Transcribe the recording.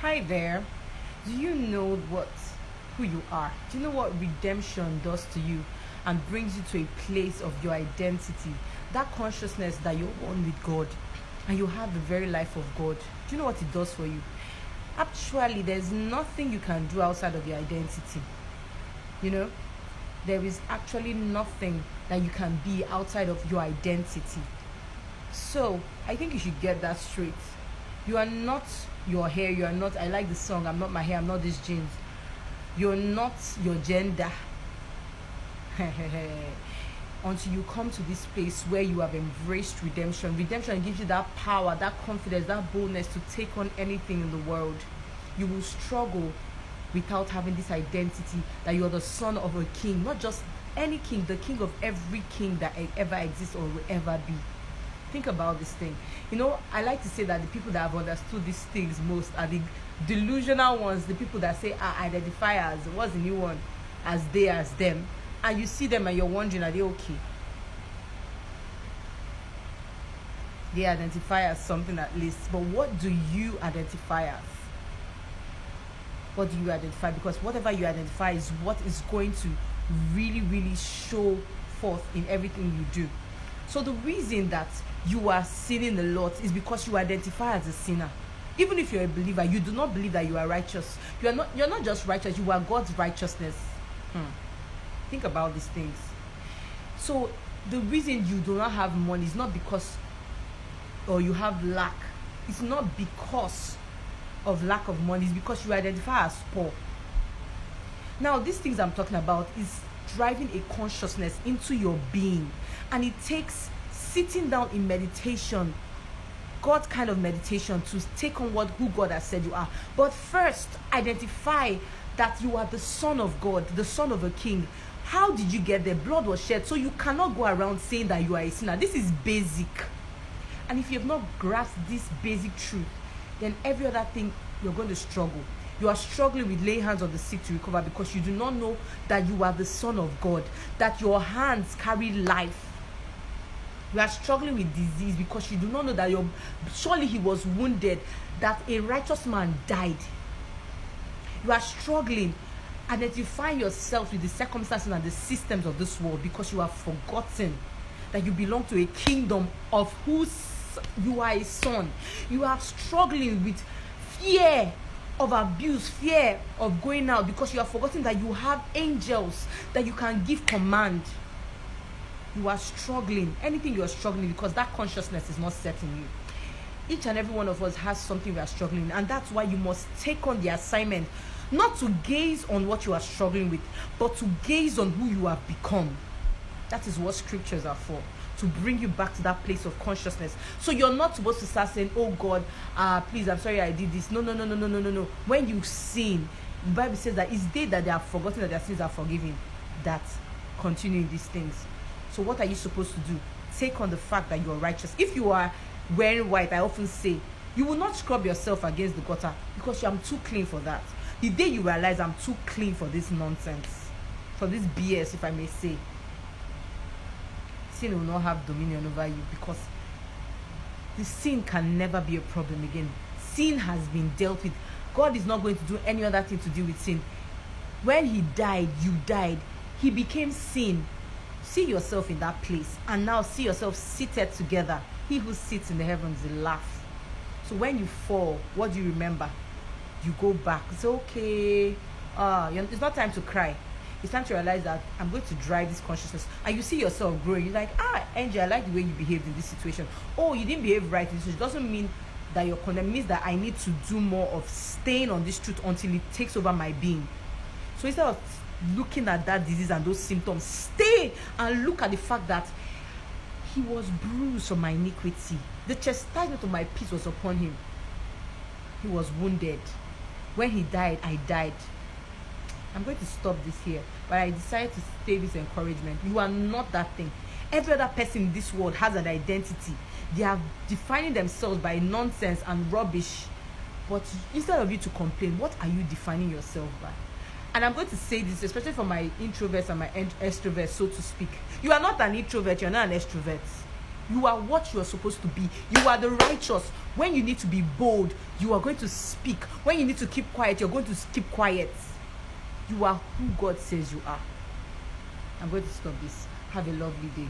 Hi there. Do you know who you are? Do you know what redemption does to you and brings you to a place of your identity? That consciousness that you're one with God and you have the very life of God. Do you know what it does for you? Actually, there's nothing you can do outside of your identity. You know, there is actually nothing that you can be outside of your identity. So, I think you should get that straight. You are not your hair, you are not, I like the song, I'm not my hair, I'm not these jeans. You're not your gender. Until you come to this place where you have embraced redemption. Redemption gives you that power, that confidence, that boldness to take on anything in the world. You will struggle without having this identity that you're the son of a king, not just any king, the king of every king that ever exists or will ever be. Think about this thing. You know, I like to say that the people that have understood these things most are the delusional ones, the people that say, identify as, what's the new one? As they, as them. And you see them and you're wondering, are they okay? They identify as something at least. But what do you identify as? What do you identify? Because whatever you identify is what is going to really, really show forth in everything you do. So the reason that you are sinning a lot is because you identify as a sinner. Even if you're a believer, you do not believe that you are righteous. You're not just righteous, you are God's righteousness. Think about these things. So the reason you do not have money is not because or you have lack. It's not because of lack of money, it's because you identify as poor. Now, these things I'm talking about is driving a consciousness into your being, and it takes sitting down in meditation, God kind of meditation, to take on who God has said you are. But first, identify that you are the son of God, the son of a king. How did you get there? Blood was shed, so you cannot go around saying that you are a sinner. This is basic. And if you have not grasped this basic truth, then every other thing you're going to struggle. You are struggling with laying hands on the sick to recover because you do not know that you are the son of God, that your hands carry life. You are struggling with disease because you do not know that surely he was wounded, that a righteous man died. You are struggling, identifying yourself with the circumstances and the systems of this world because you have forgotten that you belong to a kingdom of whose you are a son. You are struggling with fear of abuse, fear of going out, because you have forgotten that you have angels that you can give command. You are struggling. Anything you are struggling because that consciousness is not set in you. Each and every one of us has something we are struggling, and that's why you must take on the assignment, not to gaze on what you are struggling with, but to gaze on who you have become. That is what scriptures are for, to bring you back to that place of consciousness. So you're not supposed to start saying, oh God, please, I'm sorry I did this. No. When you sin, the Bible says that it's they that they have forgotten that their sins are forgiven that continue in these things. So what are you supposed to do? Take on the fact that you are righteous. If you are wearing white, I often say, you will not scrub yourself against the gutter because I'm too clean for that. The day you realize I'm too clean for this nonsense, for this BS, if I may say, sin will not have dominion over you, because the sin can never be a problem again. Sin has been dealt with. God is not going to do any other thing to deal with sin. When he died, you died. He became sin. See yourself in that place, and now see yourself seated together. He who sits in the heavens will laugh. So when you fall, what do you remember? You go back. It's okay. It's not time to cry. It's time to realize that I'm going to drive this consciousness. And you see yourself growing. You're like, Angie, I like the way you behaved in this situation. Oh, you didn't behave right in this situation. It doesn't mean that you're condemned. It means that I need to do more of staying on this truth until it takes over my being. So instead of looking at that disease and those symptoms, stay and look at the fact that he was bruised for my iniquity. The chastisement of my peace was upon him. He was wounded. When he died, I died. I'm going to stop this here, but I decided to say this encouragement. You are not that thing. Every other person in this world has an identity. They are defining themselves by nonsense and rubbish. But instead of you to complain, what are you defining yourself by? And I'm going to say this, especially for my introverts and my extroverts, so to speak. You are not an introvert, you're not an extrovert. You are what you are supposed to be. You are the righteous. When you need to be bold, you are going to speak. When you need to keep quiet, you're going to keep quiet. You are who God says you are. I'm going to stop this. Have a lovely day.